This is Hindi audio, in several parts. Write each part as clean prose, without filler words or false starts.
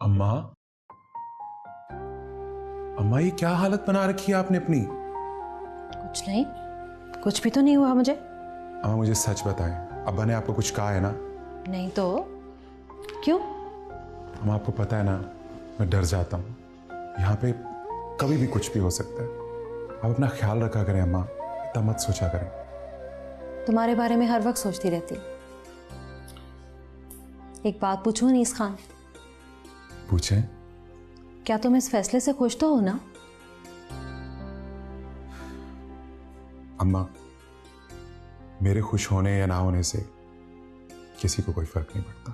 अम्मा, अम्मा ये क्या हालत बना रखी है आपने अपनी? कुछ नहीं, कुछ भी तो नहीं हुआ मुझे। अम्मा मुझे सच बताएं, अब्बा ने आपको कुछ कहा है ना? नहीं तो क्यों? अम्मा आपको पता है ना, मैं डर जाता हूँ। यहाँ पे कभी भी कुछ भी हो सकता है। आप अपना ख्याल रखा करें अम्मा, इतना मत सोचा करें। तुम्हारे बारे में हर वक्त सोचती रहती। एक बात पूछूं अनीस खान? पूछें। क्या तुम इस फैसले से खुश तो हो ना? अम्मा, मेरे खुश होने या ना होने से किसी को कोई फर्क नहीं पड़ता।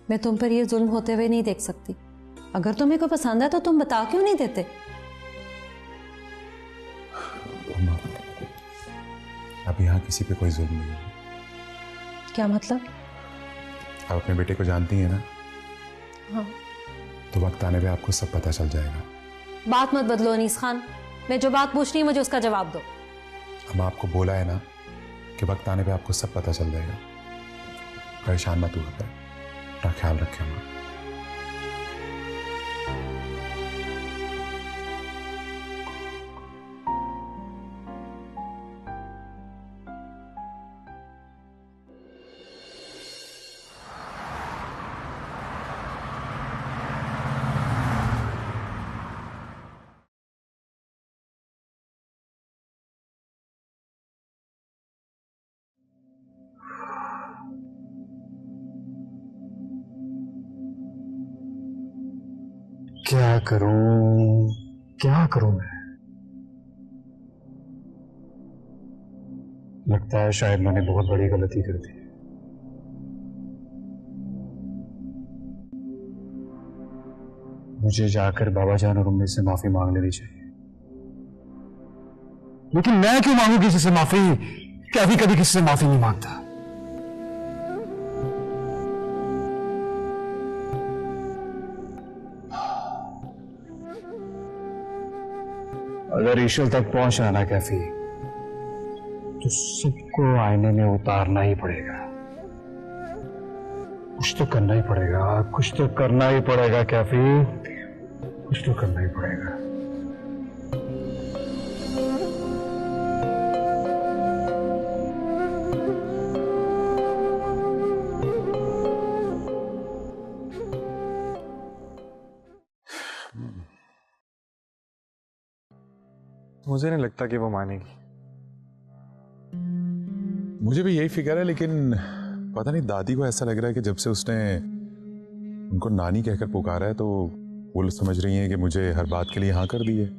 मैं तुम पर यह जुल्म होते हुए नहीं देख सकती। अगर तुम्हें को पसंद है तो तुम बता क्यों नहीं देते? अम्मा, अब यहाँ किसी पे कोई जुल्म नहीं है। क्या मतलब? आप अपने बेटे को जानती हैं ना? हाँ। तो वक्त आने पे आपको सब पता चल जाएगा। बात मत बदलो अनीस खान, मैं जो बात पूछ रही हूँ मुझे उसका जवाब दो। हम आपको बोला है ना कि वक्त आने पे आपको सब पता चल जाएगा। परेशान मत हुआ करें, अपना ख्याल रखें अम्मा। क्या करूं मैं? लगता है शायद मैंने बहुत बड़ी गलती कर दी। मुझे जाकर बाबा जान और उम्मी से माफी मांग लेनी चाहिए। लेकिन मैं क्यों मांगू किसी से माफी? कभी कभी किसी से माफी नहीं मांगता। अगर ईश्वर तक पहुंचना ना कैफी, तो सबको आईने में उतारना ही पड़ेगा। कुछ तो करना ही पड़ेगा, कुछ तो करना ही पड़ेगा कैफी, कुछ तो करना ही पड़ेगा। मुझे नहीं लगता कि वो मानेगी। मुझे भी यही फिक्र है, लेकिन पता नहीं दादी को ऐसा लग रहा है कि जब से उसने उनको नानी कहकर पुकारा है तो वो समझ रही हैं कि मुझे हर बात के लिए हाँ कर दी है।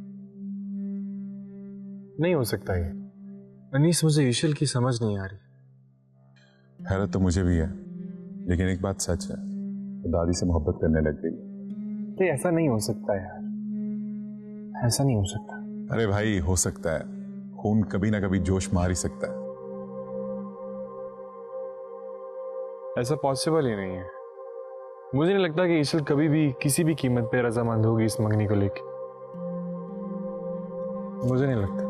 नहीं हो सकता ये अनीस, मुझे ईशल की समझ नहीं आ रही। हैरत तो मुझे भी है, लेकिन एक बात सच है, तो दादी से मोहब्बत करने लग गई। तो ऐसा नहीं हो सकता यार, ऐसा नहीं हो सकता। अरे भाई हो सकता है, खून कभी ना कभी जोश मार ही सकता है। ऐसा पॉसिबल ही नहीं है। मुझे नहीं लगता कि ईशल कभी भी किसी भी कीमत पे रजामंद होगी इस मंगनी को लेके। मुझे नहीं लगता।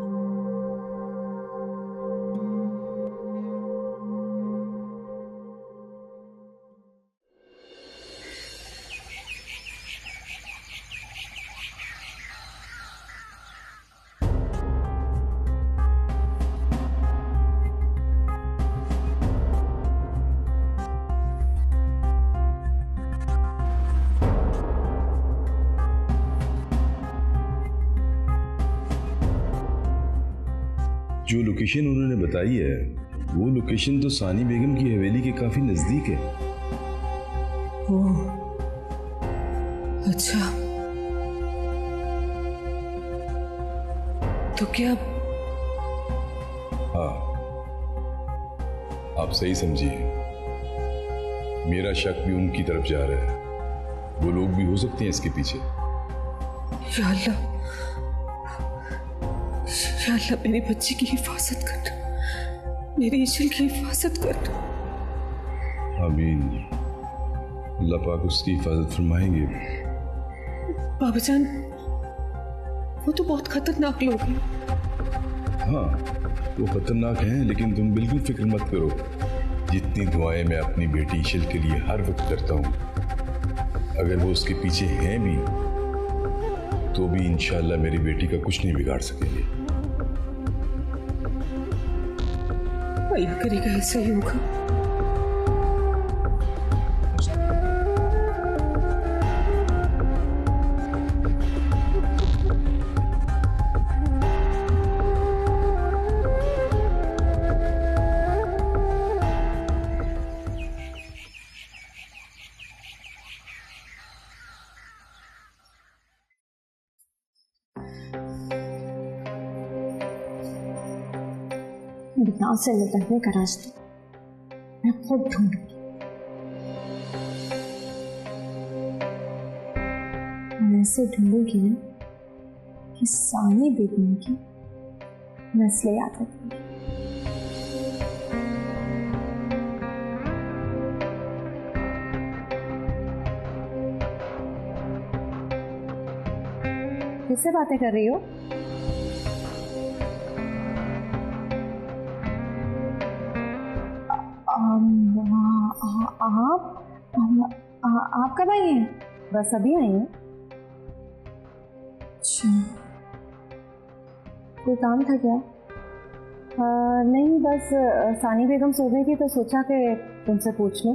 जो लोकेशन उन्होंने बताई है वो लोकेशन तो सानी बेगम की हवेली के काफी नजदीक है। ओह, अच्छा। तो क्या? हाँ, आप सही समझिए, मेरा शक भी उनकी तरफ जा रहा है। वो लोग भी हो सकते हैं इसके पीछे। या अल्लाह, या अल्लाह मेरी बच्ची की हिफाजत करना, मेरी ईशल की हिफाजत करना। आमीन। अल्लाह पाक उसकी हिफाजत फरमाएंगे। बाबा जान, वो तो बहुत खतरनाक लोग हैं। हाँ, वो खतरनाक हैं, लेकिन तुम बिल्कुल फिक्र मत करो, जितनी दुआएं मैं अपनी बेटी ईशल के लिए हर वक्त करता हूं, अगर वो उसके पीछे हैं भी तो भी इंशाल्लाह मेरी बेटी का कुछ नहीं बिगाड़ सकेंगे। अल्लाह करेगा ऐसा ही होगा। बिना से निकलने का रास्ता मैं खुद ढूंढूंगी। मैं ऐसे ढूंढूंगी ना कि सानी बेगम की नस्लें याद रखेंगी। किससे बातें कर रही हो? आप कब आई हैं? बस अभी आई हैं। अच्छा, कोई काम था क्या? नहीं, बस सानी बेगम सो गई थी तो सोचा कि तुमसे पूछ लूं।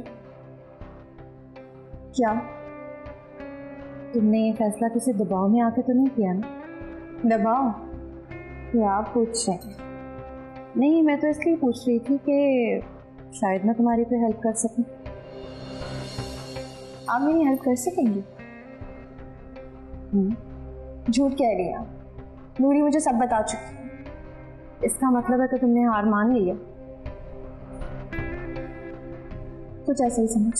क्या तुमने ये फैसला किसी दबाव में आके तो नहीं किया ना? दबाव? क्या आप पूछ रहे हैं? नहीं, मैं तो इसलिए पूछ रही थी कि शायद मैं तुम्हारी कोई हेल्प कर सकूं। आप मेरी हेल्प कर सकेंगी? झूठ कह रही हैं, नूरी मुझे सब बता चुकी है। इसका मतलब है कि तुमने हार मान ली है। कुछ ऐसा ही समझ।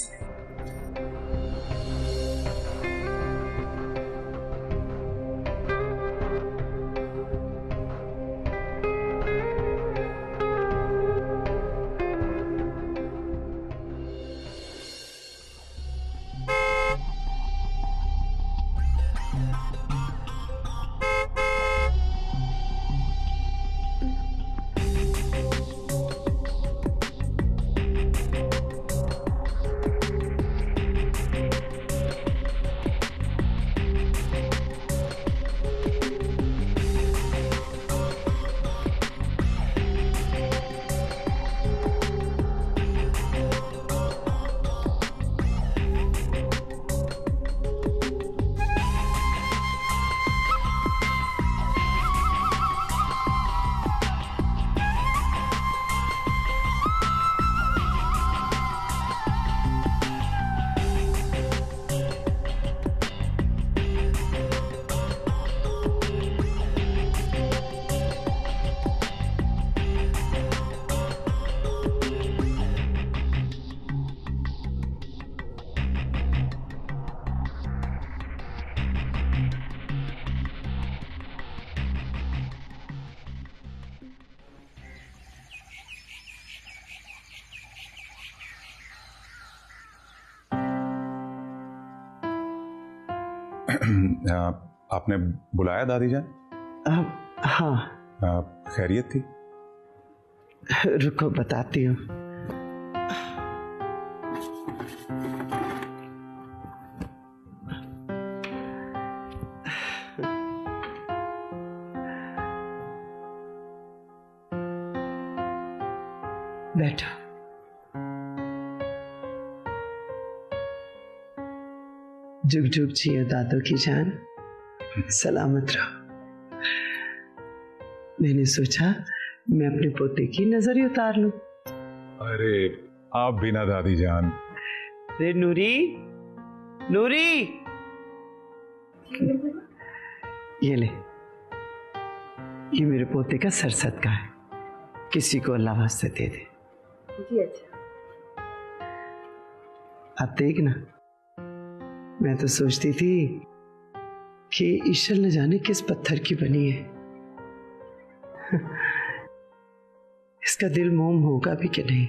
आपने बुलाया दादी जान? हाँ। खैरियत थी? रुको बताती हूँ। बैठो। जुग जुग जियो दादो की जान, सलामत रहो। मैंने सोचा मैं अपने पोते की नजर ही उतार लूं। अरे आप बिना दादी जान। रे नूरी, नूरी, ये ले, ये मेरे पोते का सर सदका है, किसी को अल्लाह वास्ते दे दे। जी अच्छा। अब देखना, मैं तो सोचती थी कि ईशल न जाने किस पत्थर की बनी है। इसका दिल मोम होगा भी कि नहीं,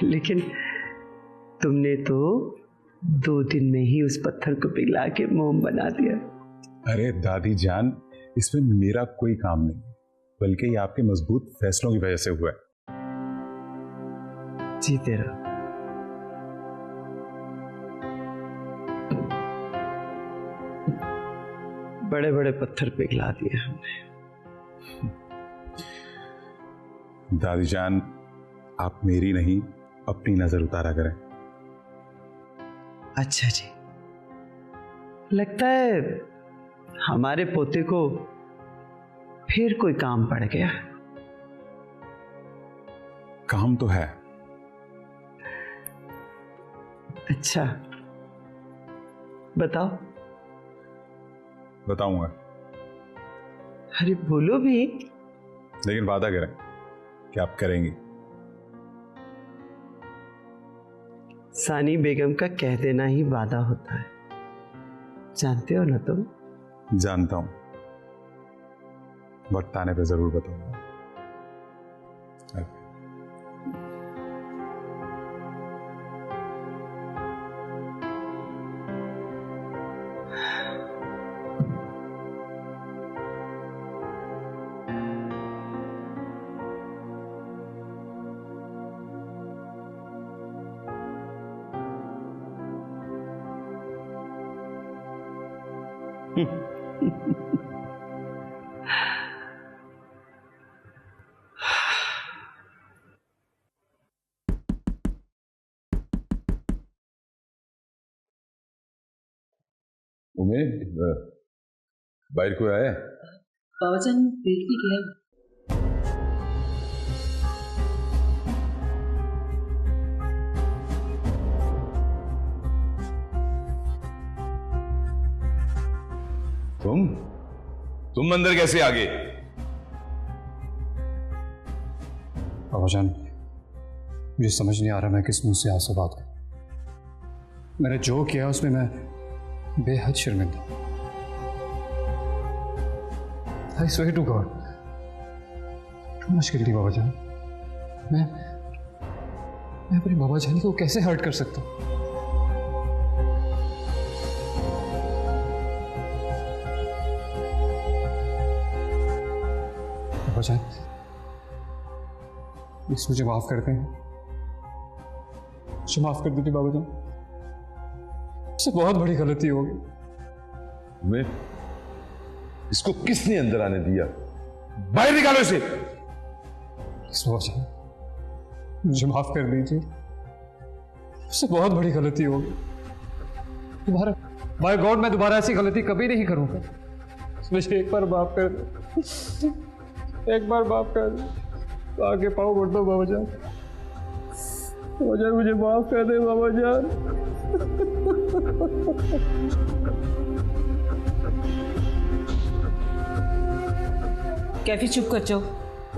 लेकिन तुमने तो 2 दिन में ही उस पत्थर को पिघला के मोम बना दिया। अरे दादी जान, इसमें मेरा कोई काम नहीं, बल्कि ये आपके मजबूत फैसलों की वजह से हुआ है। जीते रहो। बड़े बड़े पत्थर पिघला दिए हमने। दादी जान, आप मेरी नहीं अपनी नजर उतारा करें। अच्छा जी, लगता है हमारे पोते को फिर कोई काम पड़ गया। काम तो है। अच्छा, बताओ। बताऊंगा, अरे बोलो भी। लेकिन वादा करें कि आप करेंगी। सानी बेगम का कह देना ही वादा होता है, जानते हो ना तुम? जानता हूं, वक्त आने पे जरूर बताऊंगा। उमेद, बाहर कोई आया? बाबाजान देख भी गया। तुम अंदर कैसे आ गए? बाबाजान, मुझे समझ नहीं आ रहा मैं किस मुंह से आपसे बात करूं। मैंने जो किया उसमें मैं बेहद शर्मिंदा। I swear to God, too much guilty Babajan. मैं अपनी बाबाजान को कैसे हर्ट कर सकता हूं? बाबाजान, प्लीज मुझे माफ कर दें, मुझे माफ कर दीजिए बाबाजान, मुझसे बहुत बड़ी गलती हो गई। मैं इसको किसने अंदर आने दिया? बाहर निकालो इसे। प्लीज बाबाजान, मुझे माफ कर दीजिए, मुझसे बहुत बड़ी गलती हो गई। दोबारा, बाय गॉड, मैं दोबारा ऐसी गलती कभी नहीं करूंगा। मुझे एक बार माफ कर दो, एक बार माफ कर दो। आगे पाओ बढ़ दो बाबाजान। बाबाजान मुझे माफ कर दे बाबाजान। कैफी चुप कर जाओ,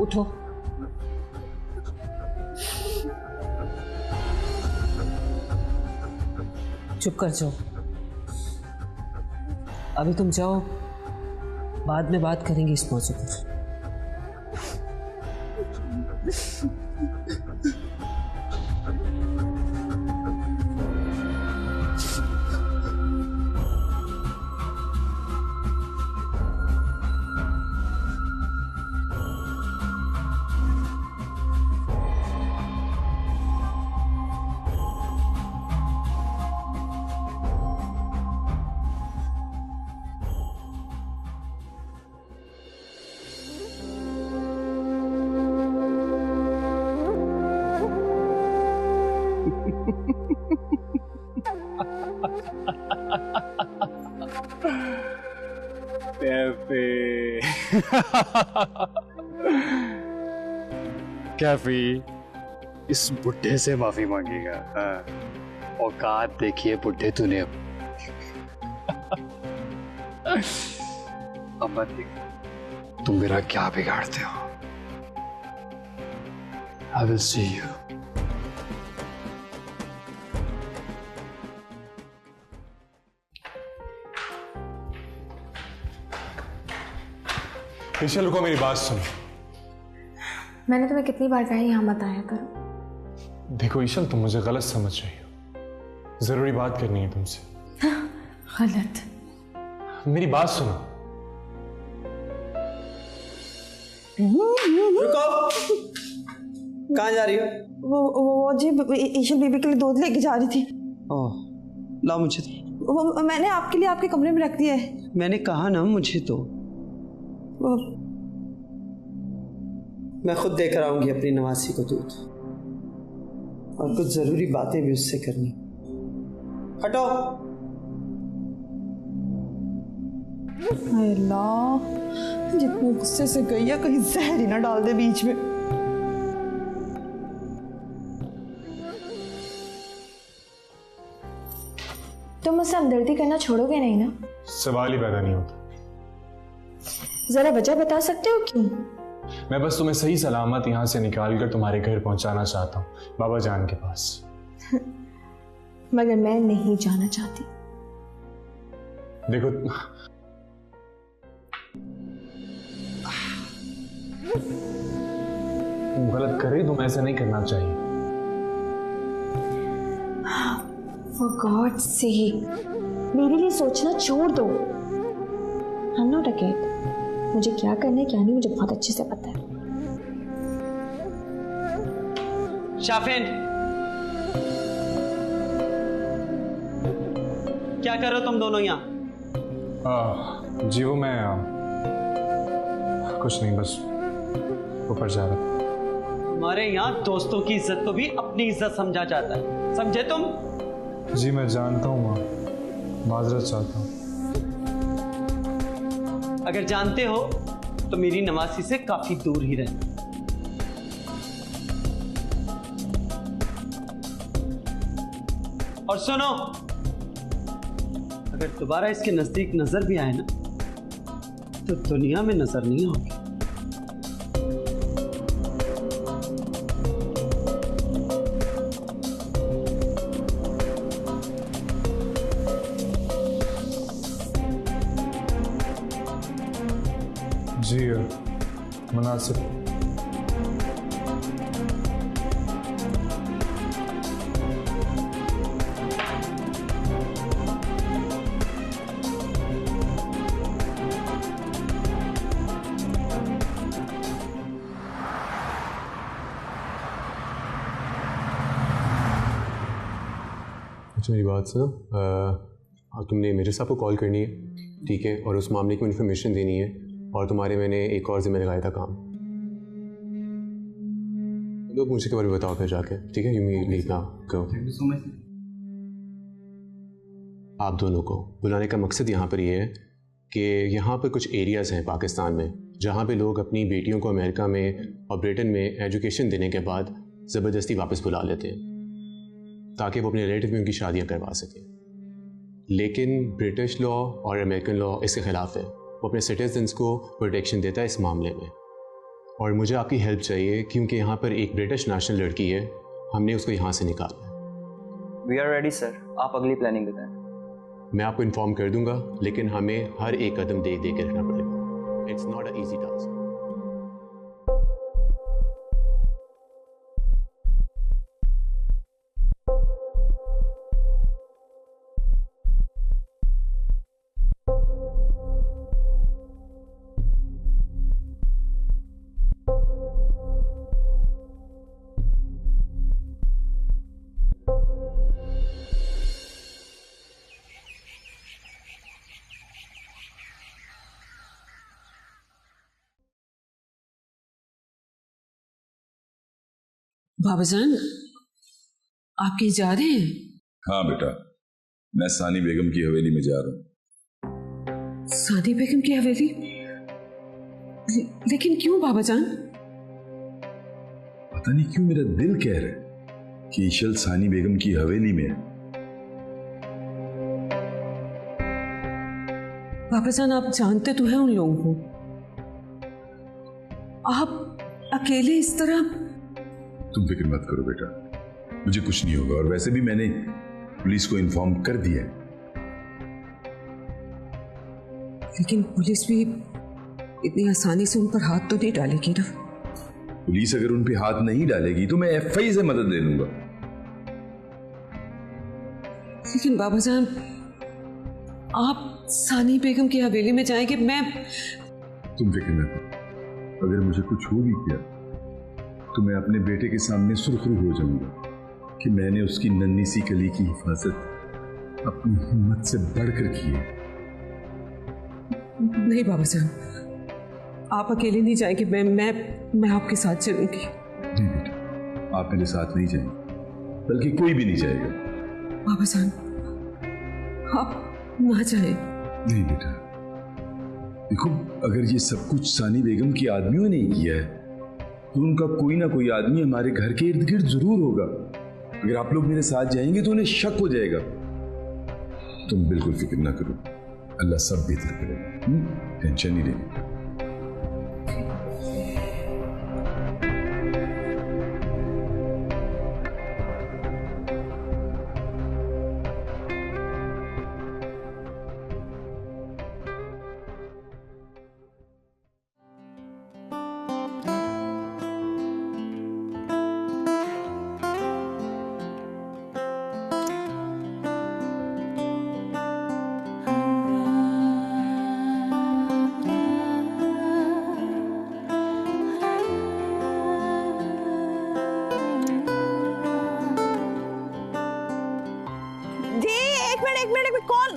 उठो। चुप कर जाओ, अभी तुम जाओ, बाद में बात करेंगे इस मौजूद पर। कैफी इस बुढ़े से माफी मांगेगा? हाँ। औकात देखिए बुढ़े तूने। अब मत देख तुम मेरा क्या बिगाड़ते हो। I will see you. ईशल को मेरी बात सुनो। मैंने तुम्हें कितनी बार कहा यहाँ मत आया करो। देखो ईशल, तुम मुझे गलत समझ रही हो। जरूरी बात करनी है तुमसे। गलत? मेरी बात सुनो। रुको, कहाँ जा रही हो? वो जी ईशल बीबी के लिए दूध लेके जा रही थी। ओह, लाओ मुझे तो। वो मैंने आपके लिए आपके कमरे में रख दिया है। मैंने कहा ना मुझे तो। मैं खुद देकर आऊंगी अपनी नवासी को दूध, और कुछ जरूरी बातें भी उससे करनी। हटो। अल्लाह, जितने गुस्से से गई है कहीं जहर ही ना डाल दे बीच में। तुम मुझसे हमदर्दी करना छोड़ोगे नहीं ना? सवाल ही पैदा नहीं होता। जरा वजह बता सकते हो क्यों? मैं बस तुम्हें सही सलामत यहाँ से निकाल कर तुम्हारे घर पहुंचाना चाहता हूँ, बाबा जान के पास। मगर मैं नहीं जाना चाहती। देखो, तुम गलत कर रही, तुम ऐसा नहीं करना चाहिए। For God's sake, मेरे लिए सोचना छोड़ दो। I'm not a kid. मुझे क्या करना है क्या नहीं मुझे बहुत अच्छे से पता है। शाफिन, क्या कर रहे हो तुम दोनों यहाँ? जी वो मैं कुछ नहीं, बस ऊपर जा रहा था। हमारे यहाँ दोस्तों की इज्जत को भी अपनी इज्जत समझा जाता है, समझे तुम? जी मैं जानता हूँ माँ, माजरत चाहता हूँ। अगर जानते हो तो मेरी नवासी से काफी दूर ही रहना। और सुनो, अगर दोबारा इसके नजदीक नजर भी आए ना तो दुनिया में नजर नहीं होगी। जी मुनासिब। अच्छा मेरी बात सर, तुमने मेरे साहब को कॉल करनी है, ठीक है, और उस मामले की इन्फॉर्मेशन देनी है, और तुम्हारे मैंने एक और जिम्मे लगाया था काम। लोग मुझे के बारे में बताओ फिर जाके, ठीक है? You me leave now, go. Thank you so much. आप दोनों को बुलाने का मकसद यहाँ पर ये है कि यहाँ पर कुछ एरियाज़ हैं पाकिस्तान में जहाँ पे लोग अपनी बेटियों को अमेरिका में और ब्रिटेन में एजुकेशन देने के बाद ज़बरदस्ती वापस बुला लेते हैं ताकि वो अपने रिलेटिव में उनकी शादियाँ करवा सकें। लेकिन ब्रिटिश लॉ और अमेरिकन लॉ इसके ख़िलाफ़ है, वो अपने सिटीजन्स को प्रोटेक्शन देता है इस मामले में। और मुझे आपकी हेल्प चाहिए क्योंकि यहाँ पर एक ब्रिटिश नेशनल लड़की है, हमने उसको यहाँ से निकाला है। वी आर रेडी सर, आप अगली प्लानिंग बताएं। मैं आपको इन्फॉर्म कर दूंगा, लेकिन हमें हर एक कदम देख देख के रखना पड़ेगा। It's not a easy task. Babajan, आप कहीं जा रहे हैं? हाँ बेटा, मैं सानी बेगम की हवेली में जा रहा हूँ। सानी बेगम की हवेली? लेकिन क्यों बाबाजान? पता नहीं क्यों मेरा दिल कह रहा है कि ईशल सानी बेगम की हवेली में है। बाबाजान, आप जानते तो हैं उन लोगों को। आप अकेले इस तरह? तुम फिक्र मत करो बेटा, मुझे कुछ नहीं होगा, और वैसे भी मैंने पुलिस को इन्फॉर्म कर दिया है। लेकिन पुलिस भी इतनी आसानी से उन पर हाथ तो नहीं डालेगी ना? पुलिस अगर उन पे हाथ नहीं डालेगी तो मैं एफआई से मदद ले लूंगा। लेकिन बाबाजान, आप सानी बेगम की हवेली में जाएंगे, मैं? तुम फिक्र मत करो, अगर मुझे कुछ हो भी गया तो मैं अपने बेटे के सामने सुरखरू हो जाऊंगा कि मैंने उसकी नन्ही सी कली की हिफाजत अपनी हिम्मत से बढ़कर की है। नहीं बाबा जान, आप अकेले नहीं जाएंगे, मैं आपके साथ चलूंगी। नहीं बेटा, आप मेरे साथ नहीं जाएंगे, बल्कि कोई भी नहीं जाएगा। बाबा जान, आप ना जाए। नहीं बेटा, देखो, अगर ये सब कुछ सानी बेगम की आदमियों ने किया है तो उनका कोई ना कोई आदमी हमारे घर के इर्द गिर्द जरूर होगा। अगर आप लोग मेरे साथ जाएंगे तो उन्हें शक हो जाएगा। तुम बिल्कुल फिक्र ना करो, अल्लाह सब बेहतर करेगा, टेंशन नहीं लेनी।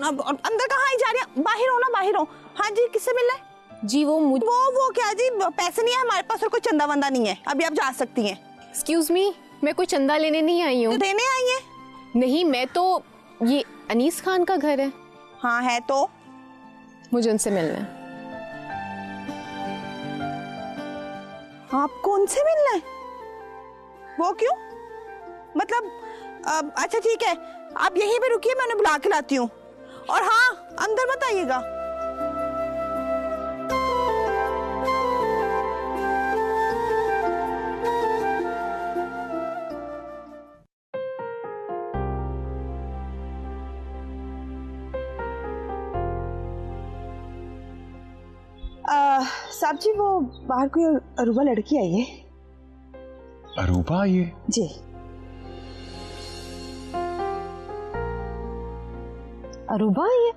अंदर कहाँ ही जा रही है? बाहर हो ना, बाहर हो। हाँ जी, किससे मिलना है? जी वो क्या जी, पैसे नहीं है हमारे पास और कोई चंदा वंदा नहीं है, अभी आप जा सकती हैं। एक्सक्यूज मी, मैं कोई चंदा लेने नहीं आई हूँ। तो देने आई हैं? नहीं, मैं तो, ये अनीस खान का घर है। हाँ है, तो मुझे उनसे मिलना है। आपको उनसे मिलना है? वो क्यों? मतलब अच्छा ठीक है, आप यहीं पे रुकिए, मैं उन्हें बुला के लाती हूँ। और हाँ, अंदर मत आइएगा। साहब जी, वो बाहर कोई अरूबा लड़की आई है। अरूबा आई है? जी। अरूबा आई है?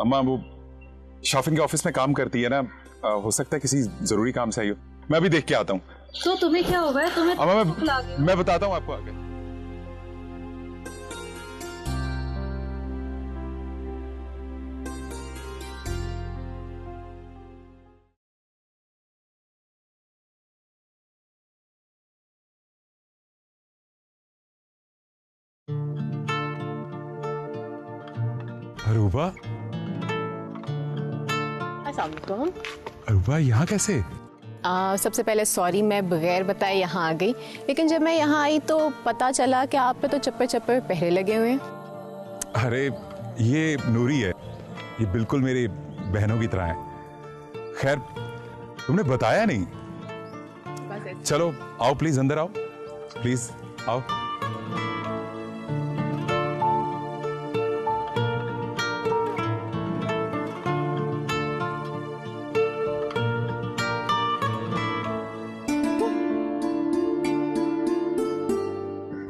अम्मा, वो शॉपिंग के ऑफिस में काम करती है ना, हो सकता है किसी जरूरी काम से आई हो। मैं अभी देख के आता हूँ। तो तुम्हें क्या हो गया? तुम्हें अम्मा, मैं बताता हूँ आपको आगे। अरूबा? अरूबा यहाँ कैसे? सबसे पहले सॉरी, मैं बगैर बताए यहाँ आ गई, लेकिन जब मैं यहाँ आई तो पता चला कि आप पे तो चप्पे चप्पे पहरे लगे हुए हैं। अरे ये नूरी है, ये बिल्कुल मेरी बहनों की तरह है। खैर, तुमने बताया नहीं। चलो आओ, प्लीज अंदर आओ, प्लीज आओ।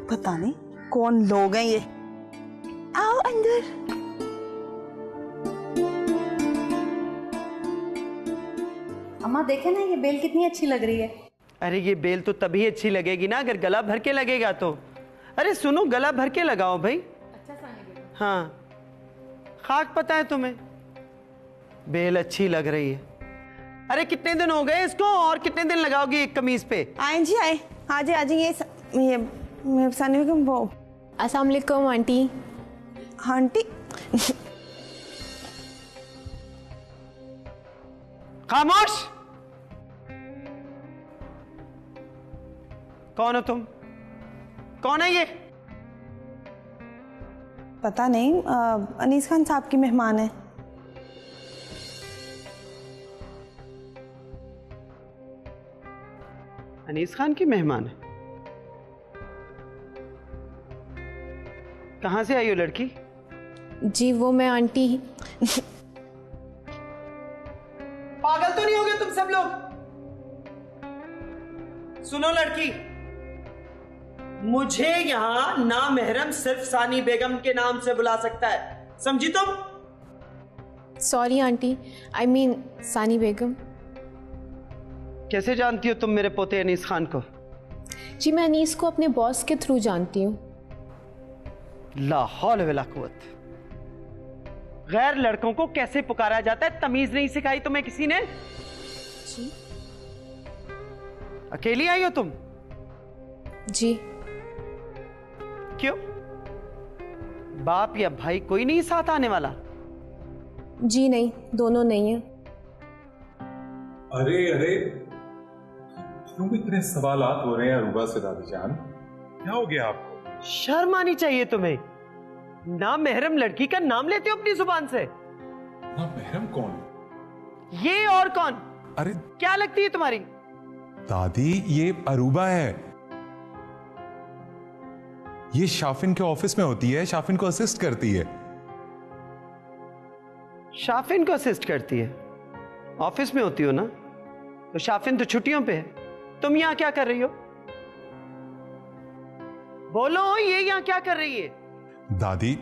पता नहीं कौन लोग हैं ये। आओ अंदर। अम्मा देखे ना, ये बेल कितनी अच्छी लग रही है। अरे ये बेल तो तभी अच्छी लगेगी ना अगर गला भर के लगेगा तो। अरे सुनो, गला भर के लगाओ भाई। अच्छा सानी। हाँ, खाक पता है तुम्हें, बेल अच्छी लग रही है। अरे कितने दिन हो गए इसको, और कितने दिन लगाओगी एक कमीज पे? आए जी आए, आज आज ये सानी बेगम। वो अस्सलाम वालेकुम आंटी। आंटी? खामोश। कौन हो तुम? कौन है ये? पता नहीं, अनीस खान साहब की मेहमान है। अनीस खान की मेहमान है? कहां से आई हो लड़की? जी वो मैं आंटी। पागल तो नहीं हो गए तुम सब लोग? सुनो लड़की, मुझे यहां नामहरम सिर्फ सानी बेगम के नाम से बुला सकता है, समझी तुम? सॉरी आंटी, आई मीन सानी बेगम। कैसे जानती हो तुम मेरे पोते अनीस खान को? जी मैं अनीस को अपने बॉस के थ्रू जानती हूँ। ला हौल वला कुव्वत। गैर लड़कों को कैसे पुकारा जाता है, तमीज नहीं सिखाई तुम्हें किसी ने? जी अकेली आई हो तुम? जी। क्यों, बाप या भाई कोई नहीं साथ आने वाला? जी नहीं, दोनों नहीं है। अरे अरे क्यों इतने सवालात हो रहे हैं अरूबा से दादी जान? क्या हो गया आपको? शर्म आनी चाहिए तुम्हें। ना महरम लड़की का नाम लेते हो अपनी जुबान से। ना महरम कौन? ये और कौन? अरे क्या लगती है तुम्हारी? दादी ये अरूबा है, ये शाफिन के ऑफिस में होती है, शाफिन को असिस्ट करती है। शाफिन को असिस्ट करती है? ऑफिस में होती हो ना, तो शाफिन तो छुट्टियों पे है। तुम यहां क्या कर रही हो? बोलो, ये यहां क्या कर रही है? दादी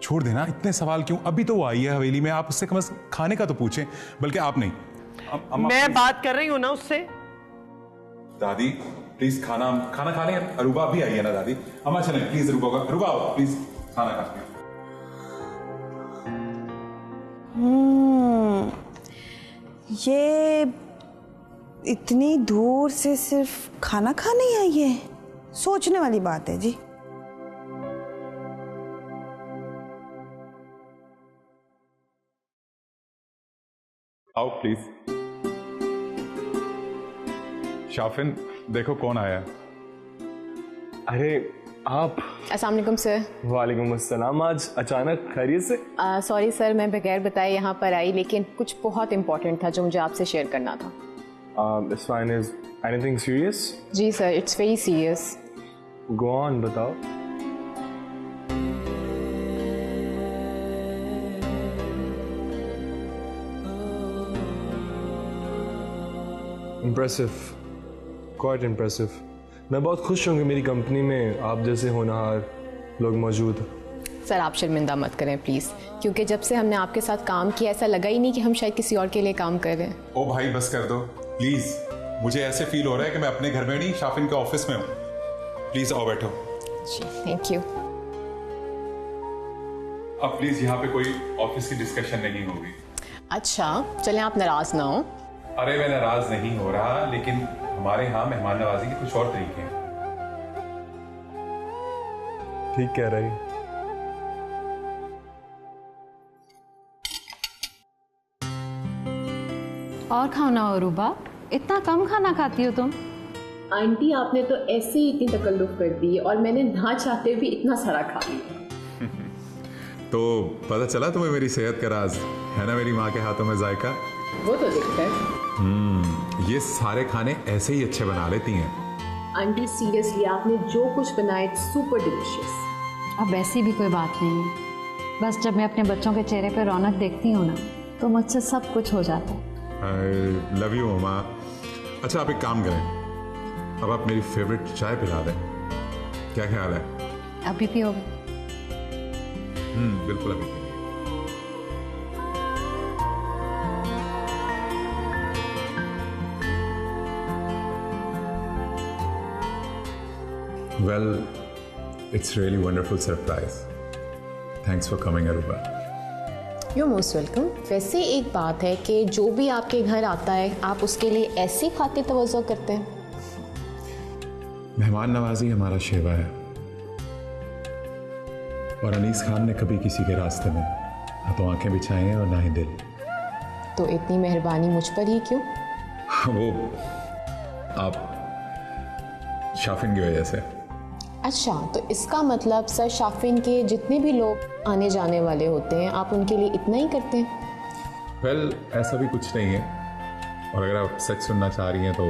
छोड़ देना, इतने सवाल क्यों? अभी तो वो आई है हवेली में, आप उससे कम से कम खाने का तो पूछें। बल्कि आप नहीं, मैं बात कर रही हूं ना उससे। दादी प्लीज खाना खा लें। अरूबा भी आई है ना दादी? अम्मा चलें प्लीज, अरूबा प्लीज खाना खा लें। ये इतनी दूर से सिर्फ खाना खाने आई है, सोचने वाली बात है जी। आओ प्लीज। शाफिन देखो कौन आया है। अरे आप? अस्सलाम वालेकुम सर। वालेकुम अस्सलाम। आज अचानक खैरियत से? सॉरी सर, मैं बगैर बताए यहाँ पर आई, लेकिन कुछ बहुत इंपॉर्टेंट था जो मुझे आपसे शेयर करना था। It's fine. Is anything serious? जी sir, it's very serious. Go on, बताओ। Impressive, quite impressive. मैं बहुत खुश हूँ कि मेरी कंपनी में आप जैसे होनहार लोग मौजूद हैं। सर आप शर्मिंदा मत करें प्लीज़, क्योंकि जब से हमने आपके साथ काम किया ऐसा लगा ही नहीं कि हम शायद किसी और के लिए काम कर रहे हैं। ओ भाई बस कर दो प्लीज, मुझे ऐसे फील हो रहा है कि मैं अपने घर में नहीं शाफिन के ऑफिस में हूँ। प्लीज आओ बैठो। जी थैंक यू। अब प्लीज यहाँ पे कोई ऑफिस की डिस्कशन नहीं होगी। अच्छा चलें, आप नाराज ना हो। अरे मैं नाराज नहीं हो रहा, लेकिन हमारे यहाँ मेहमान नवाजी के कुछ और तरीके हैं। ठीक कह रही। और खाओ ना अरूबा, इतना कम खाना खाती हो तुम? आंटी आपने तो ऐसे ही इतनी तकल्लुफ कर दी और मैंने ना चाहते भी इतना सारा खा लिया। तो पता चला तुम्हें मेरी सेहत का राज है ना, मेरी माँ के हाथों में जायका। वो तो दिखता है। ये सारे खाने ऐसे ही अच्छे बना लेती हैं। आंटी सीरियसली आपने जो कुछ बनाया इट्स सुपर डिलीशियस। अब ऐसी भी कोई बात नहीं है, बस जब मैं अपने बच्चों के चेहरे पे रौनक देखती हूँ ना, तो मुझसे सब कुछ हो जाता है। आई लव यू मम्मा। अच्छा आप एक काम करें, अब आप मेरी फेवरेट चाय पिला दें, क्या ख्याल है? अभी पियोगे? बिल्कुल अभी। Well, it's really wonderful surprise. Thanks for coming, Aruba. You're most welcome. वैसे एक बात है कि जो भी आपके घर आता है आप उसके लिए ऐसी खातिर तवज्जो करते हैं। मेहमान नवाजी हमारा शेवा है, और अनीस खान ने कभी किसी के रास्ते में ना तो आंखें बिछाई हैं और ना ही दिल। तो इतनी मेहरबानी मुझ पर ही क्यों? वो आप शाफिन की वजह से। अच्छा, तो इसका मतलब सर शाफिन के जितने भी लोग आने जाने वाले होते हैं आप उनके लिए इतना ही करते हैं? वेल, ऐसा भी कुछ नहीं है, और अगर आप सच सुनना चाह रही हैं तो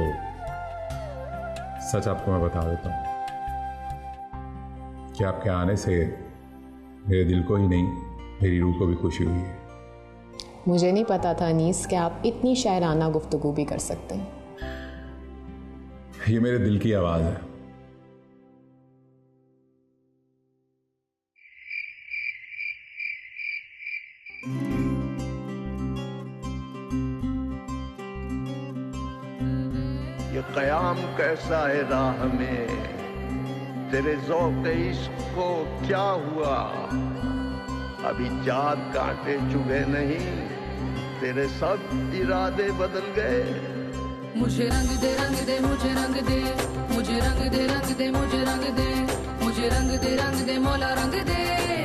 सच आपको मैं बता देता हूँ कि आपके आने से मेरे दिल को ही नहीं मेरी रूह को भी खुशी हुई है। मुझे नहीं पता था अनीस कि आप इतनी शायराना गुफ्तगू भी कर सकते हैं। ये मेरे दिल की आवाज़ है। कयाम कैसा है राह में, तेरे ज़ौक़ इश्क को क्या हुआ? अभी चाँद कांटे चुभे नहीं, तेरे सब इरादे बदल गए। मुझे रंग दे रंग दे मुझे रंग दे, मुझे रंग दे रंग दे मुझे रंग दे, मुझे रंग दे मौला रंग दे,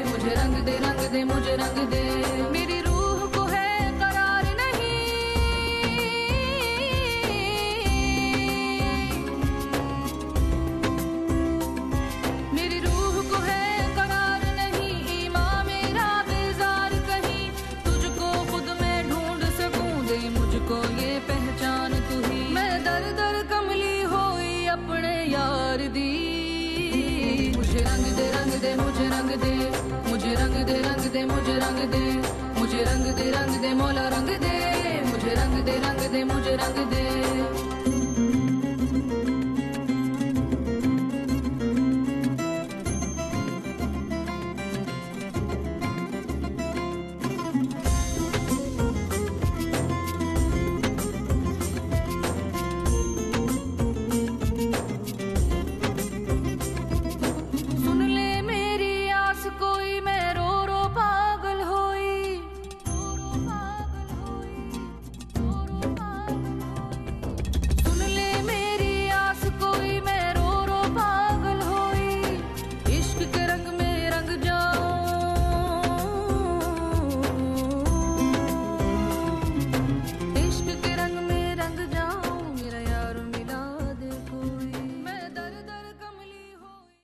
मुझे रंग दे मुझे रंग दे। मेरी रूह को है करार नहीं, मेरी रूह को है करार नहीं, ईमान मेरा बेजार कहीं, तुझको खुद में ढूंढ सकूं, दे मुझको ये पहचान तू ही। मैं दर दर कमली होई अपने यार दी, मुझे रंग दे मुझे रंग दे, मुझे रंग दे मुझे रंग दे, मुझे रंग दे मौला रंग दे, मुझे रंग दे मुझे रंग दे। सुन ले मेरी आस कोई, मैं रो रो पागल होई, सुन ले मेरी आस कोई, मैं रो रो पागल होई, इश्क के रंग में रंग जाऊं, इश्क के रंग में रंग जाऊं, मेरा यार मिला दे कोई, मैं दर दर कमली होई।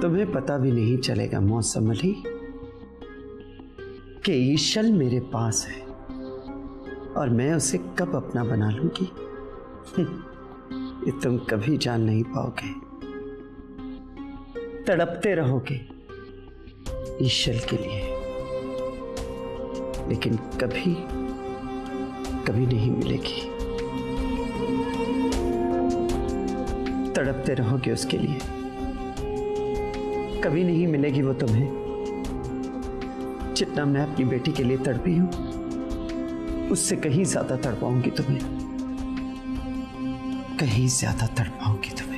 तुम्हें पता भी नहीं चलेगा मौसम अली कि ईशल मेरे पास है और मैं उसे कब अपना बना लूंगी, ये तुम कभी जान नहीं पाओगे। तड़पते रहोगे ईशल के लिए, लेकिन कभी कभी नहीं मिलेगी। तड़पते रहोगे उसके लिए, कभी नहीं मिलेगी वो तुम्हें जितना मैं अपनी बेटी के लिए तड़पी हूं, उससे कहीं ज्यादा तड़पाऊंगी तुम्हें, कहीं ज्यादा तड़पाऊंगी तुम्हें।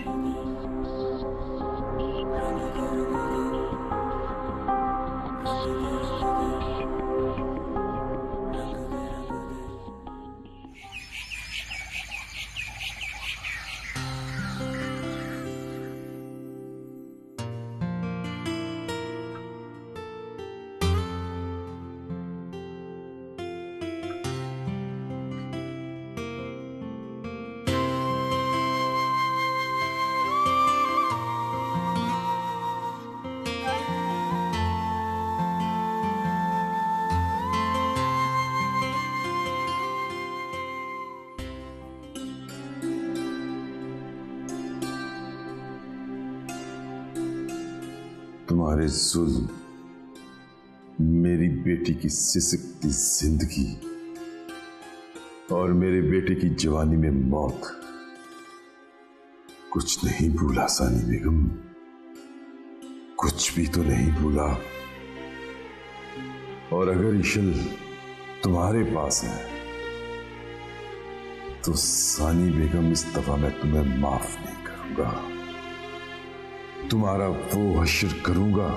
तुम्हारे जुल्म मेरी बेटी की सिसकती जिंदगी और मेरे बेटे की जवानी में मौत कुछ नहीं भूला सानी बेगम, कुछ भी तो नहीं भूला। और अगर ईशल तुम्हारे पास है तो सानी बेगम इस दफा मैं तुम्हें माफ नहीं करूंगा। तुम्हारा वो हश्र करूंगा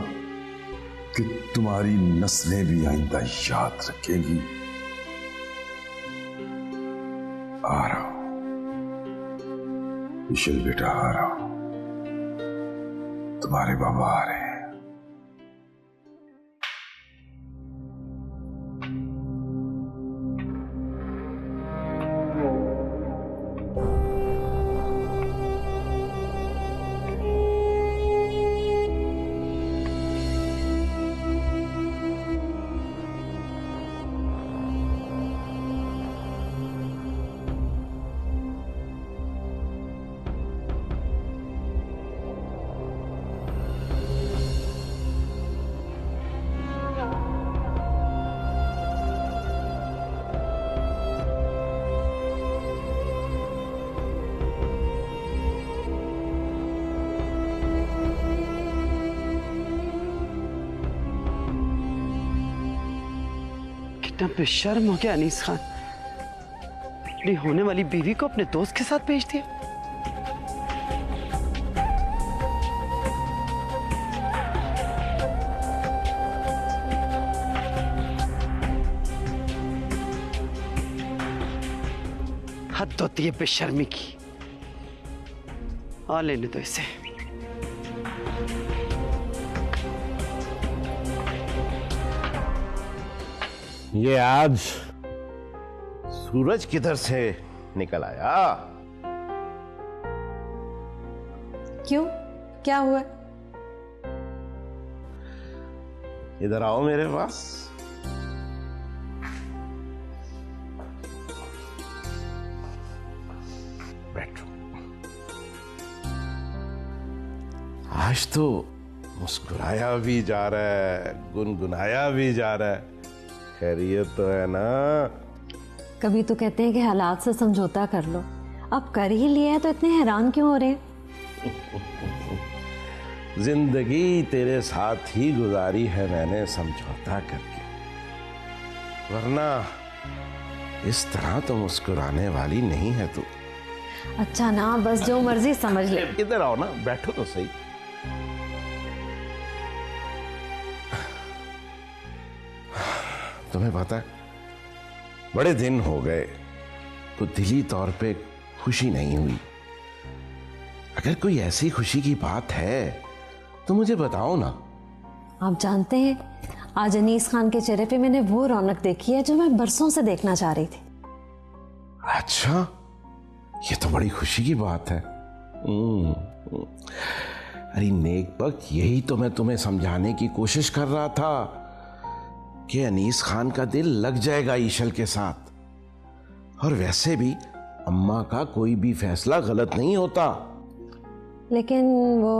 कि तुम्हारी नस्लें भी आइंदा याद रखेंगी। आ रहा हूं ईशल बेटा, आ रहा हूं, तुम्हारे बाबा आ रहे हैं। कितना बेशर्म हो गया अनीस खान, अपनी होने वाली बीवी को अपने दोस्त के साथ भेज दिया। हद होती है बेशर्मी की। आ लेने दो इसे। ये आज सूरज किधर से निकल आया? क्यों, क्या हुआ? इधर आओ मेरे पास। बैठो। आज तो मुस्कुराया भी जा रहा है, गुनगुनाया भी जा रहा है। खैरियत तो है ना? कभी तो कहते हैं कि हालात से समझौता कर लो, अब कर ही लिया है तो इतने हैरान क्यों हो रहे हैं? जिंदगी तेरे साथ ही गुजारी है मैंने समझौता करके, वरना इस तरह तो मुस्कुराने वाली नहीं है तू। अच्छा ना, बस जो मर्जी समझ ले। इधर आओ ना, बैठो तो सही। तुम्हें पता है, बड़े दिन हो गए तो दिली तौर पे खुशी नहीं हुई। अगर कोई ऐसी खुशी की बात है तो मुझे बताओ ना। आप जानते हैं, आज अनीस खान के चेहरे पे मैंने वो रौनक देखी है जो मैं बरसों से देखना चाह रही थी। अच्छा, ये तो बड़ी खुशी की बात है। अरे नेक वक्त, यही तो मैं तुम्हें समझाने की कोशिश कर रहा था कि अनीस खान का दिल लग जाएगा ईशल के साथ। और वैसे भी अम्मा का कोई भी फैसला गलत नहीं होता। लेकिन वो,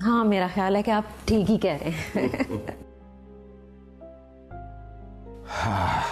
हाँ, मेरा ख्याल है कि आप ठीक ही कह रहे हैं। हाँ,